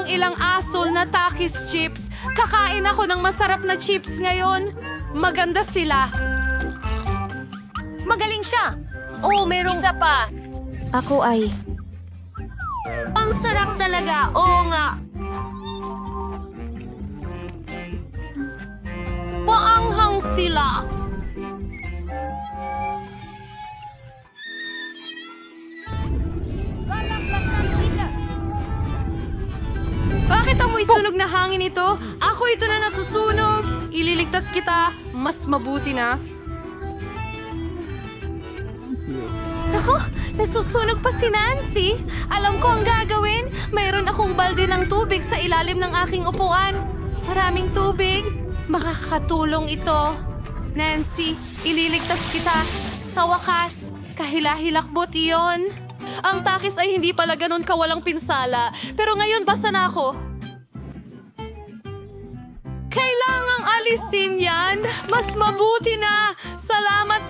akong ilang asul na Takis chips. Kakain ako ng masarap na chips ngayon. Maganda sila. Magaling siya. Oh, merong... Isa pa. Ako ay... Ang sarap talaga. Oo nga. Paanghang sila. Bakit amoy sunog na hangin ito? Ako ito na nasusunog. Ililigtas kita. Mas mabuti na. Ako, nasusunog pa si Nancy. Alam ko ang gagawin. Mayroon akong balde ng tubig sa ilalim ng aking upuan. Maraming tubig. Makakatulong ito. Nancy, ililigtas kita. Sa wakas, kahila-hilakbot iyon. Ang Takis ay hindi pala ganun kawalang pinsala. Pero ngayon basa na ako. Kailangang alisin yan. Mas mabuti na. Salamat